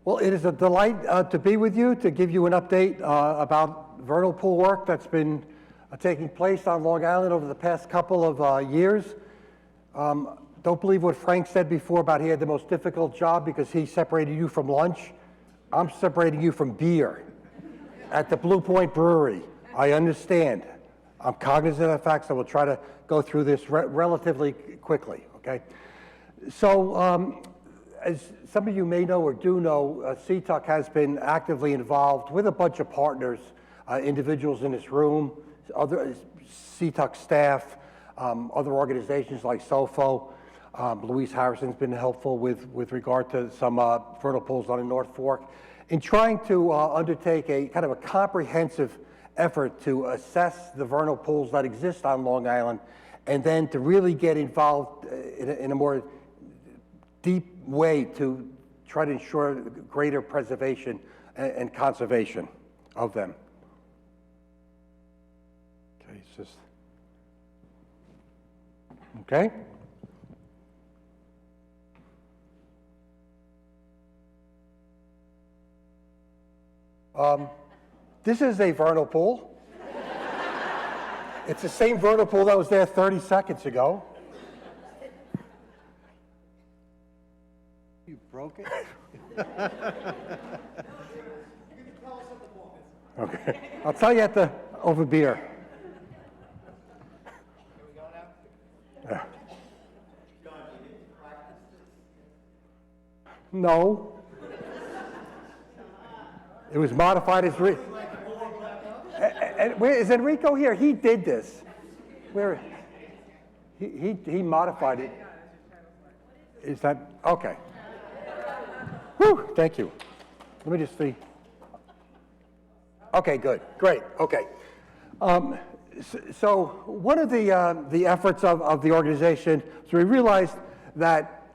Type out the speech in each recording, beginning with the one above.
Well, it is a delight to be with you, to give you an update about vernal pool work that's been taking place on Long Island over the past couple of years. Don't believe what Frank said before about he had the most difficult job because he separated you from lunch. I'm separating you from beer at the Blue Point Brewery. I understand. I'm cognizant of the fact, so we'll try to go through this relatively quickly, okay? So, as some of you may know or do know, Seatuck has been actively involved with a bunch of partners, individuals in this room, other Seatuck staff, other organizations like SOFO. Louise Harrison's been helpful with regard to some vernal pools on the North Fork in trying to undertake a kind of a comprehensive effort to assess the vernal pools that exist on Long Island and then to really get involved in a more deep way to try to ensure greater preservation and conservation of them. Okay, it's just, okay. This is a vernal pool. It's the same vernal pool that was there 30 seconds ago. You broke it? Okay. I'll tell you over beer. Can we go now? Yeah. No. It was modified as where is Enrico here? He did this. Where? He modified it. Is that okay? Whew, thank you. Let me just see. Okay, good, great, okay. So one of the efforts of the organization, so we realized that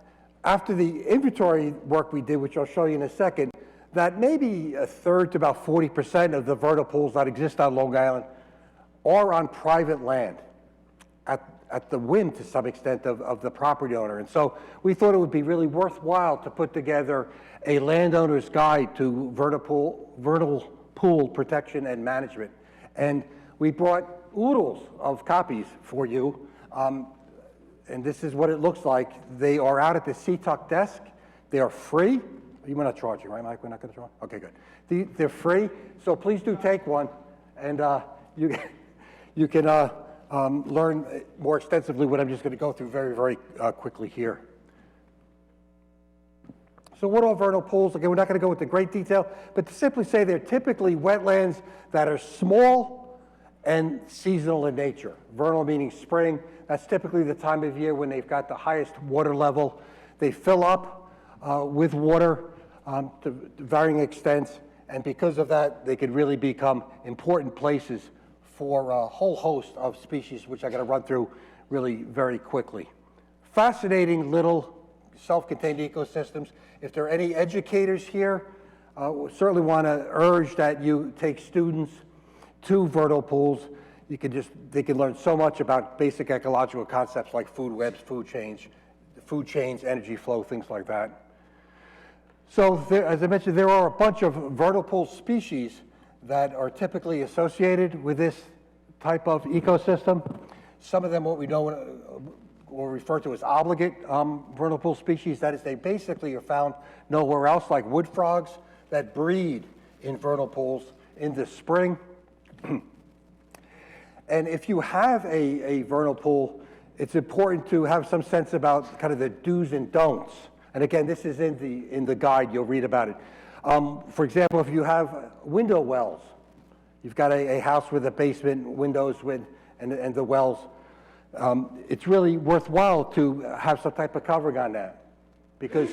after the inventory work we did, which I'll show you in a second, that maybe a third to about 40% of the vernal pools that exist on Long Island are on private land at the whim, to some extent, of the property owner. And so we thought it would be really worthwhile to put together a landowner's guide to vernal pool protection and management. And we brought oodles of copies for you. And this is what it looks like. They are out at the Seatuck desk. They are free. You're not charging, right, Mike? We're not going to charge? Okay, good. They're free, so please do take one, and you can learn more extensively what I'm just going to go through very, very quickly here. So what are vernal pools? Again, we're not going to go into great detail, but to simply say they're typically wetlands that are small and seasonal in nature. Vernal meaning spring. That's typically the time of year when they've got the highest water level. They fill up with water to varying extents, and because of that, they could really become important places for a whole host of species, which I'm going to run through really very quickly. Fascinating little self-contained ecosystems. If there are any educators here, we certainly want to urge that you take students to vernal pools. They can learn so much about basic ecological concepts like food webs, food chains, energy flow, things like that. So as I mentioned, there are a bunch of vernal pool species that are typically associated with this type of ecosystem. Some of them what we know or refer to as obligate vernal pool species. That is, they basically are found nowhere else, like wood frogs that breed in vernal pools in the spring. And if you have a vernal pool, it's important to have some sense about kind of the do's and don'ts. And again, this is in the guide, you'll read about it. For example, if you have window wells, you've got a house with a basement, windows and the wells, it's really worthwhile to have some type of covering on that. Because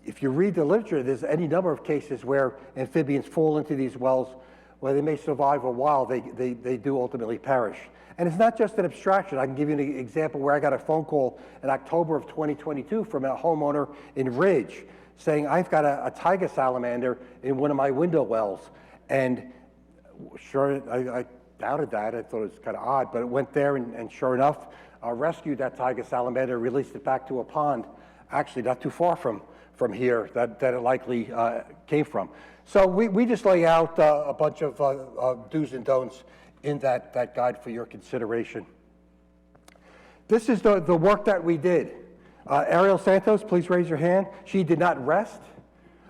if you read the literature, there's any number of cases where amphibians fall into these wells, where they may survive a while, they do ultimately perish. And it's not just an abstraction. I can give you an example where I got a phone call in October of 2022 from a homeowner in Ridge saying, I've got a tiger salamander in one of my window wells. And sure, I doubted that. I thought it was kind of odd, but it went there and sure enough, rescued that tiger salamander, released it back to a pond, actually not too far from from here that it likely came from. So we just lay out a bunch of do's and don'ts in that guide for your consideration. This is the work that we did. Ariel Santos, please raise your hand. She did not rest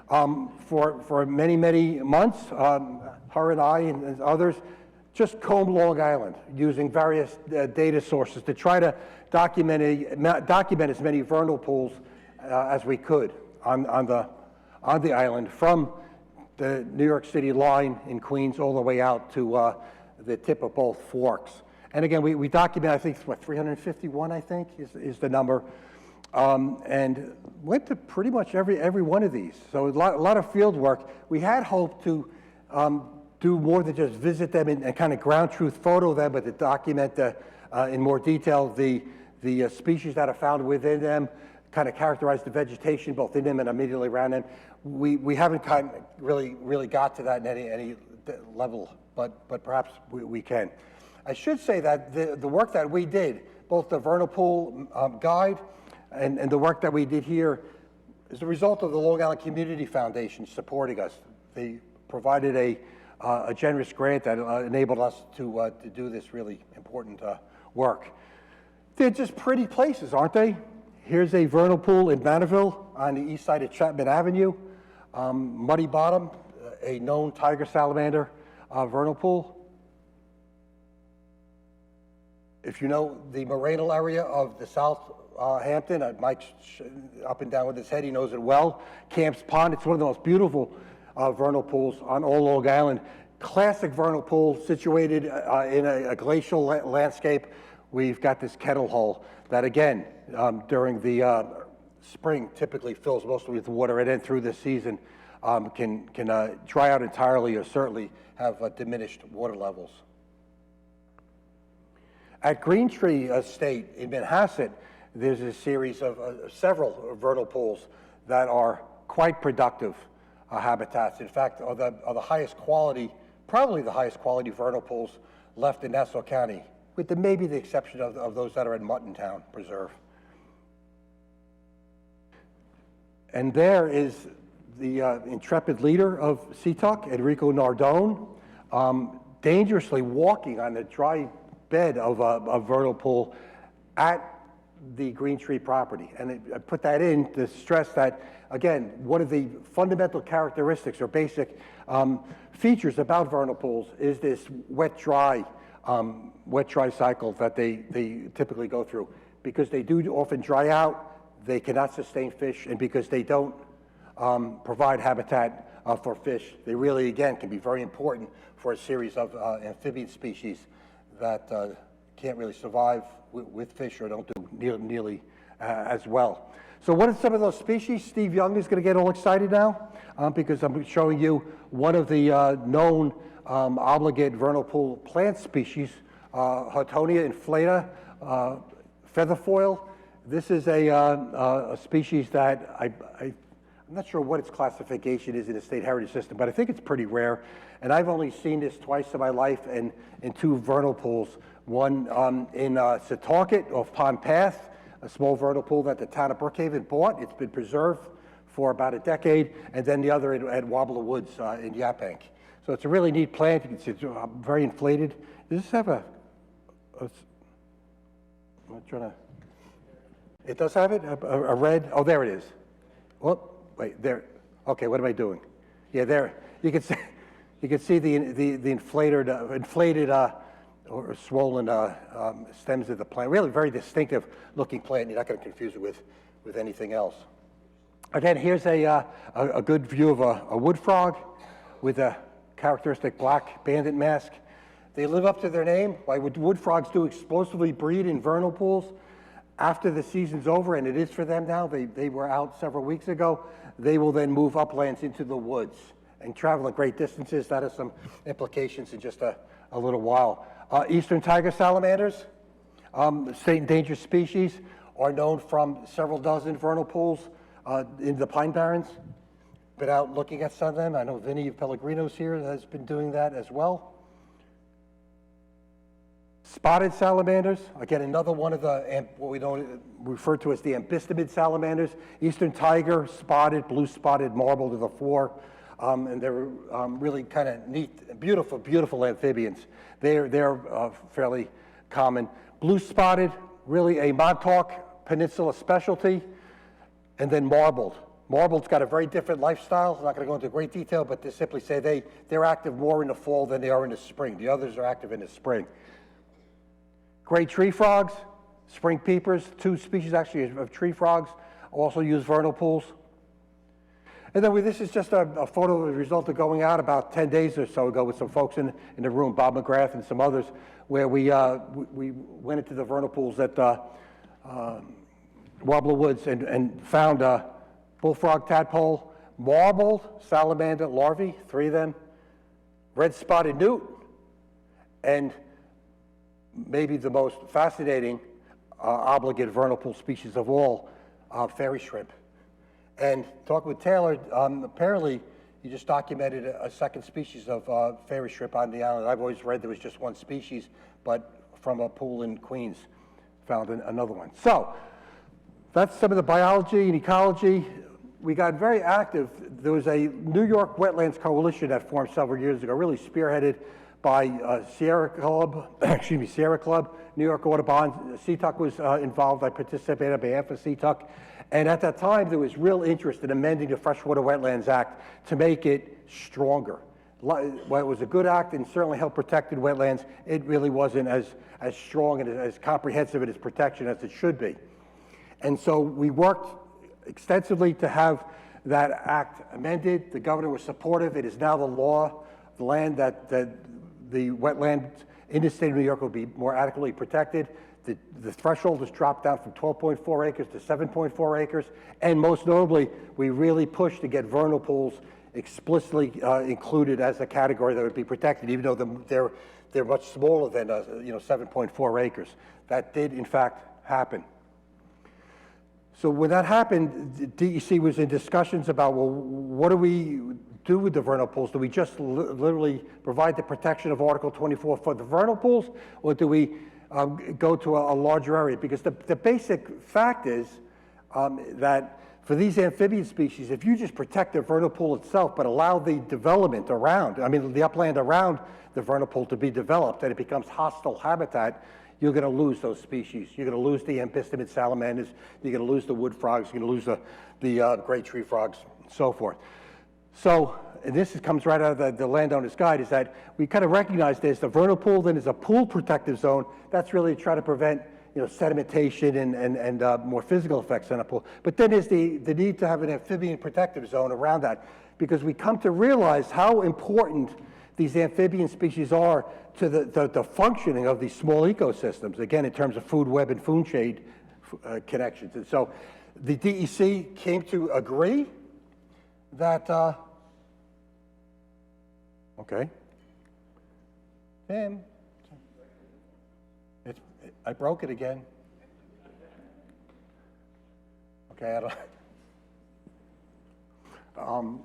for many, many months. Her and I and others just combed Long Island using various data sources to try to document as many vernal pools as we could on the island, from the New York City line in Queens all the way out to the tip of both forks. And again, we document, I think, what, 351, I think, is the number, and went to pretty much every one of these. So a lot of field work. We had hoped to do more than just visit them and kind of ground truth photo them, but to document in more detail the species that are found within them, kind of characterize the vegetation both in them and immediately around them. We haven't kind of really got to that in any level, but perhaps we can. I should say that the work that we did, both the vernal pool guide and the work that we did here, is the result of the Long Island Community Foundation supporting us. They provided a generous grant that enabled us to do this really important work. They're just pretty places, aren't they? Here's a vernal pool in Manorville on the east side of Chapman Avenue. Muddy Bottom, a known tiger salamander vernal pool. If you know the Morainal area of the South Hampton, Mike's up and down with his head, he knows it well. Camps Pond, it's one of the most beautiful vernal pools on all Long Island. Classic vernal pool situated in a glacial landscape. We've got this kettle hole that, again, during the spring typically fills mostly with water, and then through the season can dry out entirely or certainly have diminished water levels. At Green Tree Estate in Manhasset, there's a series of several vernal pools that are quite productive habitats. In fact, are the highest quality, probably the highest quality vernal pools left in Nassau County, with maybe the exception of those that are in Muttontown Preserve. And there is the intrepid leader of Seatuck, Enrico Nardone, dangerously walking on the dry bed of a vernal pool at the Green Tree property. And I put that in to stress that, again, one of the fundamental characteristics or basic features about vernal pools is this wet-dry cycle that they typically go through. Because they do often dry out, they cannot sustain fish, and because they don't provide habitat for fish, they really, again, can be very important for a series of amphibian species that can't really survive with fish or don't do nearly as well. So what are some of those species? Steve Young is going to get all excited now because I'm showing you one of the known obligate vernal pool plant species, Houghtonia inflata featherfoil. This is a species that I'm not sure what its classification is in the state heritage system, but I think it's pretty rare. And I've only seen this twice in my life in two vernal pools. One in Seatuck off Pond Path, a small vernal pool that the town of Brookhaven bought. It's been preserved for about a decade. And then the other at Wobbler Woods in Yaphank. So it's a really neat plant. You can see it's very inflated. Does this have I'm trying to, it does have it, a red, oh, there it is. Oh, wait, there, okay, what am I doing? Yeah, there, you can see the inflated or swollen stems of the plant. Really very distinctive looking plant. You're not going to confuse it with anything else. Again, here's a good view of a wood frog with a characteristic black banded mask. They live up to their name. Why wood frogs do explosively breed in vernal pools. After the season's over, and it is for them now, they were out several weeks ago, they will then move uplands into the woods and travel at great distances. That has some implications in just a little while. Eastern tiger salamanders, state endangered species, are known from several dozen vernal pools in the Pine Barrens. Been out looking at some of them. I know Vinny Pellegrino's here has been doing that as well. Spotted salamanders, again, another one of the, what we don't refer to as the ambistomid salamanders. Eastern tiger, spotted, blue spotted, marbled are the four. And they're really kind of neat, beautiful, beautiful amphibians. They're fairly common. Blue spotted, really a Montauk Peninsula specialty, and then marbled. Marbled's got a very different lifestyle. I'm not going to go into great detail, but to simply say they're active more in the fall than they are in the spring. The others are active in the spring. Gray tree frogs, spring peepers, two species actually of tree frogs, also use vernal pools. And then this is just a photo of the result of going out about 10 days or so ago with some folks in the room, Bob McGrath and some others, where we went into the vernal pools at Wobbler Woods and found bullfrog tadpole, marbled salamander larvae, 3 of them, red spotted newt, and maybe the most fascinating obligate vernal pool species of all, fairy shrimp. And talking with Taylor, apparently he just documented a second species of fairy shrimp on the island. I've always read there was just one species, but from a pool in Queens, found another one. So that's some of the biology and ecology. We got very active. There was a New York Wetlands Coalition that formed several years ago, really spearheaded by Sierra Club, New York Audubon. Seatuck was involved. I participated on behalf of Seatuck. And at that time, there was real interest in amending the Freshwater Wetlands Act to make it stronger. While it was a good act and certainly helped protect wetlands, it really wasn't as strong and as comprehensive in its protection as it should be. And so we worked extensively to have that act amended. The governor was supportive. It is now the law, the land that the wetland in the state of New York will be more adequately protected. The threshold was dropped down from 12.4 acres to 7.4 acres. And most notably, we really pushed to get vernal pools explicitly included as a category that would be protected, even though they're much smaller than 7.4 acres. That did, in fact, happen. So when that happened, DEC was in discussions about, well, what do we do with the vernal pools? Do we just literally provide the protection of Article 24 for the vernal pools, or do we go to a larger area? Because the basic fact is that for these amphibian species, if you just protect the vernal pool itself, but allow the development around, the upland around the vernal pool to be developed, and it becomes hostile habitat, you're going to lose those species. You're going to lose the ambistomid salamanders. You're going to lose the wood frogs. You're going to lose the gray tree frogs, and so forth. So, and this comes right out of the landowner's guide, is that we kind of recognize there's the vernal pool, then there's a pool protective zone. That's really to try to prevent sedimentation and more physical effects on a pool. But then there's the need to have an amphibian protective zone around that, because we come to realize how important these amphibian species are to the functioning of these small ecosystems, again, in terms of food web and food chain connections. And so the DEC came to agree that, okay, Tim, I broke it again. Okay, I don't.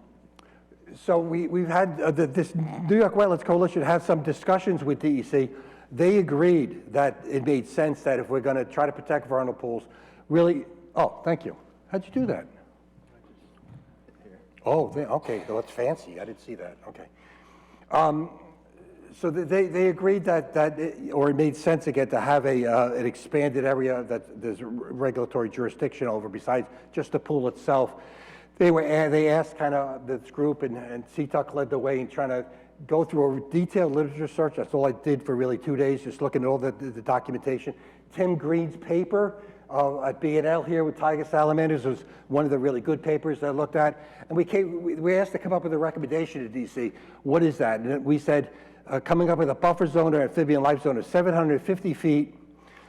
So we've had, this New York Wetlands Coalition had some discussions with DEC. They agreed that it made sense that if we're going to try to protect vernal pools, really, oh, thank you. How'd you do that? Oh, okay, well, that's fancy. I didn't see that, okay. So they agreed or it made sense again to have an expanded area that there's regulatory jurisdiction over besides just the pool itself. They asked kind of this group, and Seatuck led the way in trying to go through a detailed literature search. That's all I did for really 2 days, just looking at all the documentation. Tim Green's paper at B&L here with tiger salamanders was one of the really good papers that I looked at. And we asked to come up with a recommendation to DC. What is that? And we said, coming up with a buffer zone or amphibian life zone of 750 feet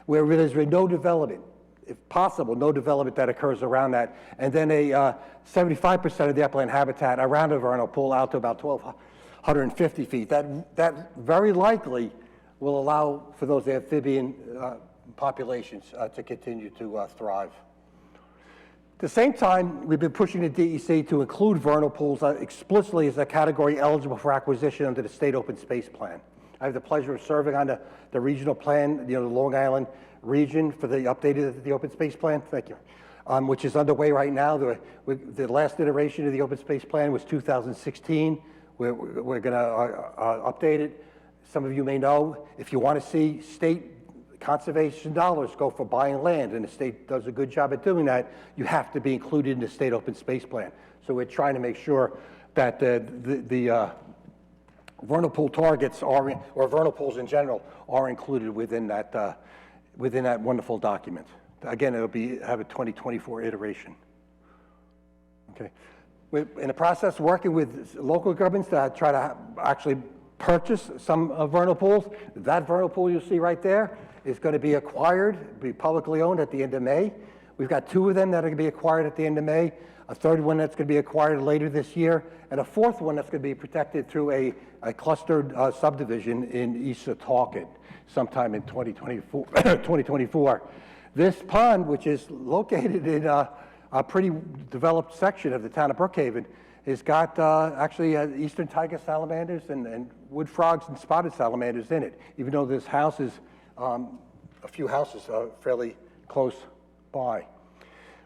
where there's no development. If possible, no development that occurs around that, and then a 75% of the upland habitat around a vernal pool out to about 1,250 feet. That very likely will allow for those amphibian populations to continue to thrive. At the same time, we've been pushing the DEC to include vernal pools explicitly as a category eligible for acquisition under the state open space plan. I have the pleasure of serving on the regional plan, the Long Island region for the updated the open space plan. Thank you. Which is underway right now. The last iteration of the open space plan was 2016. We're going to update it. Some of you may know, if you want to see state conservation dollars go for buying land, and the state does a good job at doing that, you have to be included in the state open space plan. So we're trying to make sure that the vernal pool targets are, or vernal pools in general, are included within that wonderful document. Again, it'll have a 2024 iteration. Okay. We're in the process of working with local governments to try to actually purchase some vernal pools. That vernal pool you see right there is going to be acquired, be publicly owned at the end of May. We've got 2 of them that are going to be acquired at the end of May, a 3rd one that's going to be acquired later this year, and a 4th one that's going to be protected through a clustered subdivision in East Seatuck sometime in 2024. This pond, which is located in a pretty developed section of the town of Brookhaven, has got actually eastern tiger salamanders and wood frogs and spotted salamanders in it, even though this house is a few houses fairly close by.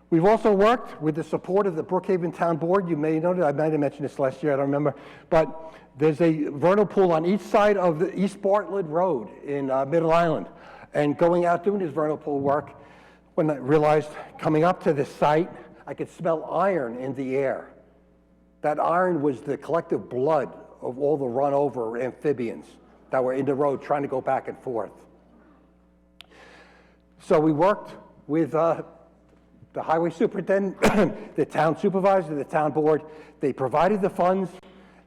We've also worked with the support of the Brookhaven Town Board. You may know that I might have mentioned this last year, I don't remember, but there's a vernal pool on each side of the East Bartlett Road in Middle Island. And going out doing this vernal pool work, when I realized coming up to this site, I could smell iron in the air. That iron was the collective blood of all the run-over amphibians that were in the road trying to go back and forth. So we worked with the highway superintendent, the town supervisor, the town board. They provided the funds,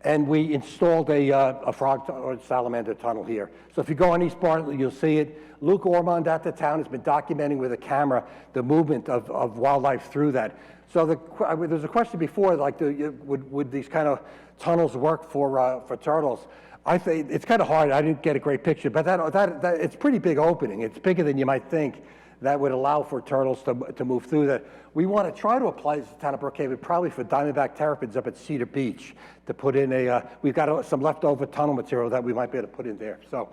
and we installed a frog or salamander tunnel here. So if you go on East Bartlett, you'll see it. Luke Ormond at the town has been documenting with a camera the movement of wildlife through that. So there's a question before, like, would these kind of tunnels work for turtles? I think it's kind of hard. I didn't get a great picture, but that it's pretty big opening. It's bigger than you might think. That would allow for turtles to move through that. We want to try to apply this to the town of Brookhaven, probably for diamondback terrapins up at Cedar Beach, to put in we've got some leftover tunnel material that we might be able to put in there. So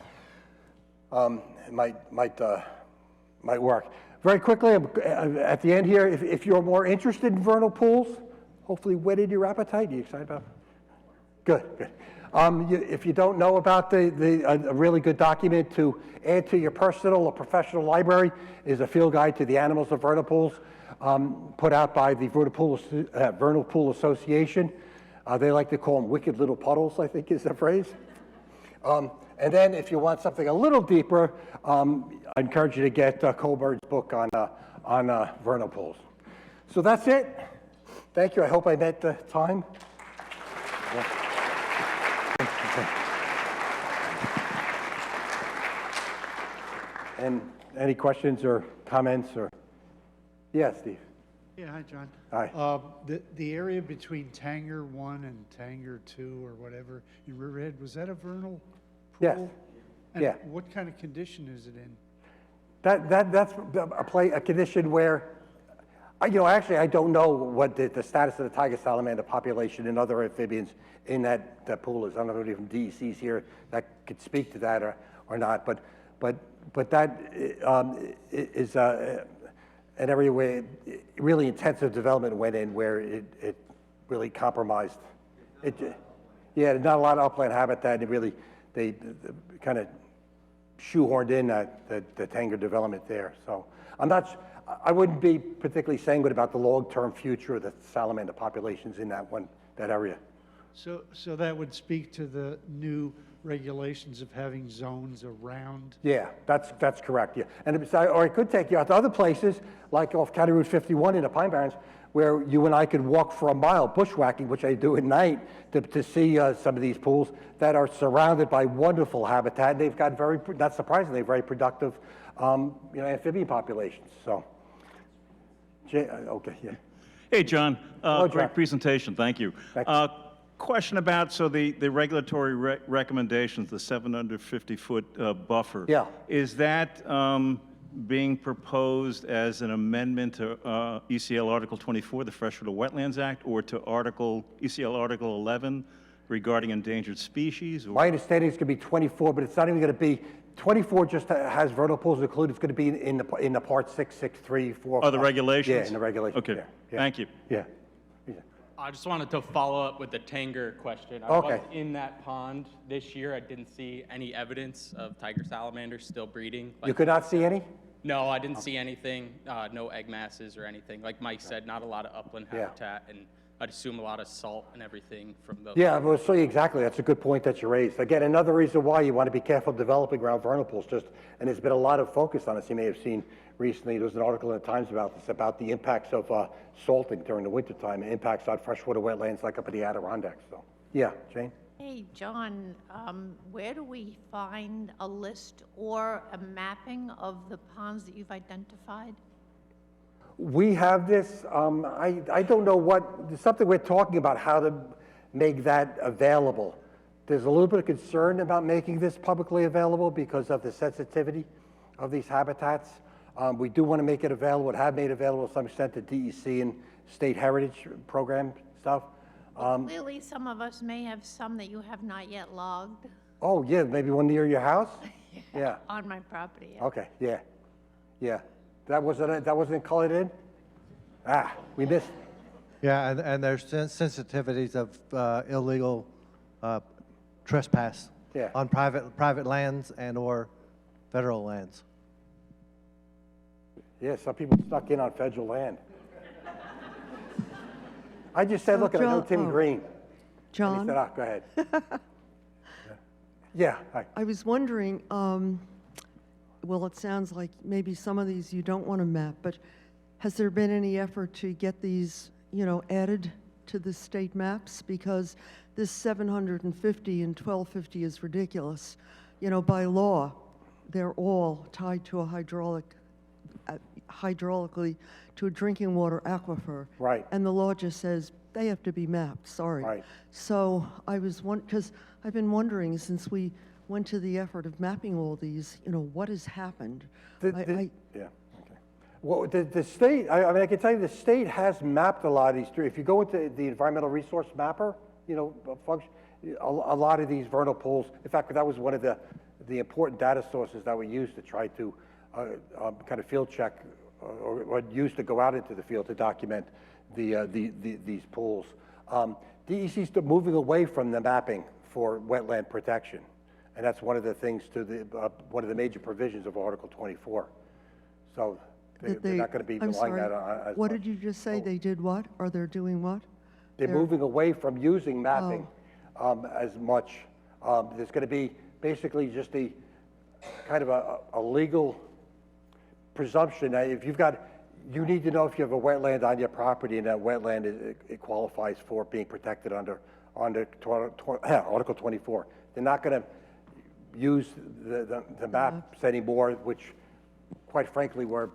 it might work. Very quickly, at the end here, if you're more interested in vernal pools, hopefully whetted your appetite. Are you excited about it? Good. If you don't know about a really good document to add to your personal or professional library is a field guide to the animals of vernal pools, put out by the Vernal Pool Association. They like to call them wicked little puddles, I think is the phrase. And then if you want something a little deeper, I encourage you to get Colbert's book on vernal pools. So that's it. Thank you. I hope I met the time. Yeah. And any questions or comments or? Yeah, Steve. Yeah, hi, John. Hi. The area between Tanger 1 and Tanger 2 or whatever in Riverhead, was that a vernal pool? Yes. And Yeah. what kind of condition is it in? That's a condition where, actually I don't know what the status of the tiger salamander population and other amphibians in that pool is. I don't know if even DEC's here that could speak to that or not, but that is an area where really intensive development went in where it really compromised. Not a lot of upland habitat, and they kind of shoehorned in the Tanger development there. So I wouldn't be particularly sanguine about the long-term future of the salamander populations in that area. So that would speak to the new regulations of having zones around? Yeah, that's correct, yeah. And it could take you out to other places, like off County Route 51 in the Pine Barrens, where you and I could walk for a mile bushwhacking, which I do at night, to see some of these pools that are surrounded by wonderful habitat. They've got not surprisingly, very productive amphibian populations. So, okay, yeah. Hey, John. Hello, John. Great presentation. Thank you. Thanks. Question about, the regulatory recommendations, the 750-foot buffer. Yeah. Is that being proposed as an amendment to ECL Article 24, the Freshwater Wetlands Act, or to ECL Article 11, regarding endangered species? Or My understanding is going to be 24, but it's not even going to be, 24 just has vernal pools included. It's going to be in the part 6, 6, 3, 4. Oh, the 5. regulations? Yeah, in the regulations. Okay, yeah. thank you. Yeah. I just wanted to follow up with the Tanger question. I Okay. was in that pond this year. I didn't see any evidence of tiger salamanders still breeding. You could not see any? No, I didn't see anything, no egg masses or anything. Like Mike said, not a lot of upland Yeah. habitat, and I'd assume a lot of salt and everything from those. Yeah, well, so exactly. That's a good point that you raised. Again, another reason why you want to be careful developing around vernal pools. And there's been a lot of focus on this. You may have seen recently, there was an article in the Times about this, about the impacts of salting during the wintertime, and impacts on freshwater wetlands like up in the Adirondacks. So, yeah, Jane? Hey, John, where do we find a list or a mapping of the ponds that you've identified? We have this, I don't know what, there's something we're talking about, how to make that available. There's a little bit of concern about making this publicly available because of the sensitivity of these habitats. We do want to make it available, have made available to some extent to DEC and state heritage program stuff. Clearly, some of us may have some that you have not yet logged Oh, yeah, maybe one near your house? Yeah, on my property. okay, yeah, yeah. That wasn't colored in? Ah, we missed. Yeah, and there's sensitivities of illegal trespass Yeah. on private lands and/or federal lands. Yeah, some people snuck in on federal land. I just said, look, I know John- Tim Green. And he John, said, ah, go ahead. Yeah, hi. I was wondering, well, it sounds like maybe some of these you don't want to map, but has there been any effort to get these, added to the state maps? Because this 750 and 1250 is ridiculous. By law, they're all tied to a hydraulically to a drinking water aquifer. Right. And the law just says they have to be mapped, sorry. Right. So I was because I've been wondering since we went to the effort of mapping all these, what has happened? Yeah, okay. Well, the state, I mean, I can tell you the state has mapped a lot of these. If you go into the environmental resource mapper, function, a lot of these vernal pools, in fact, that was one of the important data sources that we used to try to kind of field check or use to go out into the field to document these pools. DEC's moving away from the mapping for wetland protection, and that's one of the things one of the major provisions of Article 24. So they're not going to be I'm relying sorry, that on as what much. did you just say? They did what? Or they're doing what? They're moving away from using mapping as much. There's going to be basically just the kind of a legal presumption that if you need to know if you have a wetland on your property and that wetland it qualifies for being protected under Article 24. They're not going to use the maps anymore, which quite frankly were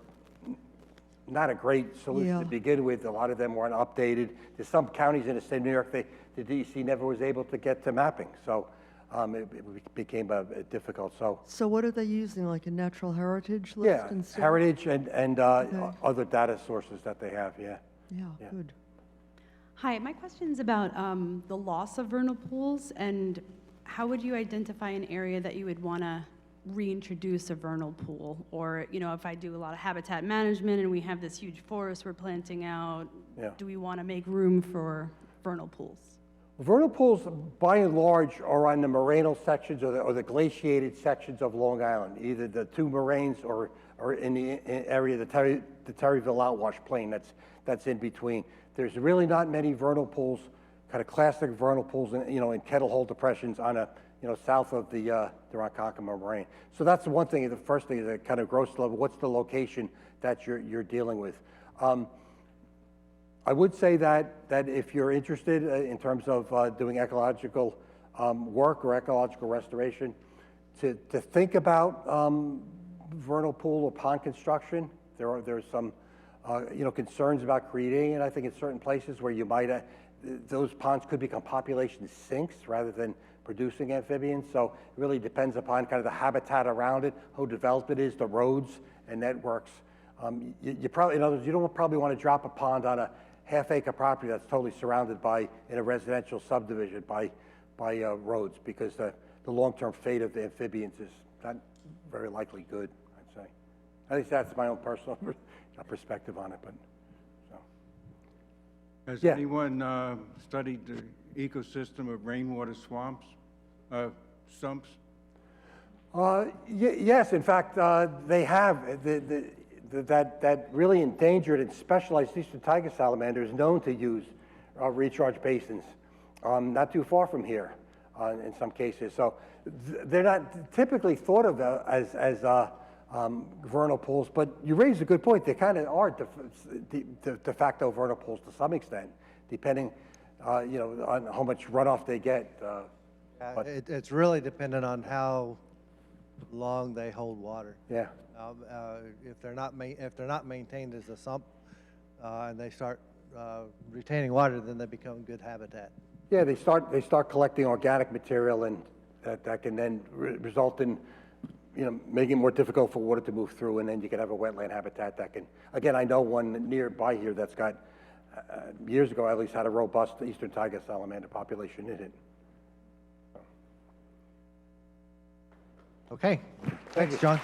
not a great solution to begin with. A lot of them weren't updated. There's some counties in the state of New York, the DEC never was able to get to mapping. So it became difficult. So what are they using, like a natural heritage list Yeah, instead? heritage and other data sources that they have, yeah. Yeah, Yeah. good. Hi, my question's about the loss of vernal pools, and how would you identify an area that you would want to reintroduce a vernal pool? Or, if I do a lot of habitat management and we have this huge forest we're planting out, Yeah. do we want to make room for vernal pools? Vernal pools, by and large, are on the morainal sections or the glaciated sections of Long Island, either the two moraines or in the area, the Terryville outwash plain that's in between. There's really not many vernal pools, kind of classic vernal pools, in kettle hole depressions on south of the Ronkonkoma moraine. So that's the one thing. The first thing is a kind of gross level. What's the location that you're dealing with? I would say that if you're interested in terms of doing ecological work or ecological restoration, to think about vernal pool or pond construction. There's some concerns about creating it. I think in certain places where you might those ponds could become population sinks rather than producing amphibians. So it really depends upon kind of the habitat around it, how developed it is, the roads and networks. You probably, in other words, you don't probably want to drop a pond on a half-acre property that's totally surrounded by, in a residential subdivision, by roads, because the long-term fate of the amphibians is not very likely good, I'd say. At least that's my own personal perspective on it, but, so. Has Yeah. anyone studied the ecosystem of rainwater swamps, sumps? Yes, in fact, they have. That really endangered and specialized eastern tiger salamander is known to use recharge basins, not too far from here in some cases. So they're not typically thought of as vernal pools, but you raise a good point. They kind of are de facto vernal pools to some extent, depending on how much runoff they get. But- It's really dependent on how long they hold water. Yeah. If they're not maintained as a sump, and they start retaining water, then they become good habitat. Yeah, they start collecting organic material, and that can then result in, making it more difficult for water to move through, and then you can have a wetland habitat that can, again, I know one nearby here that's got, years ago at least, had a robust eastern tiger salamander population in it. Okay, thanks, John.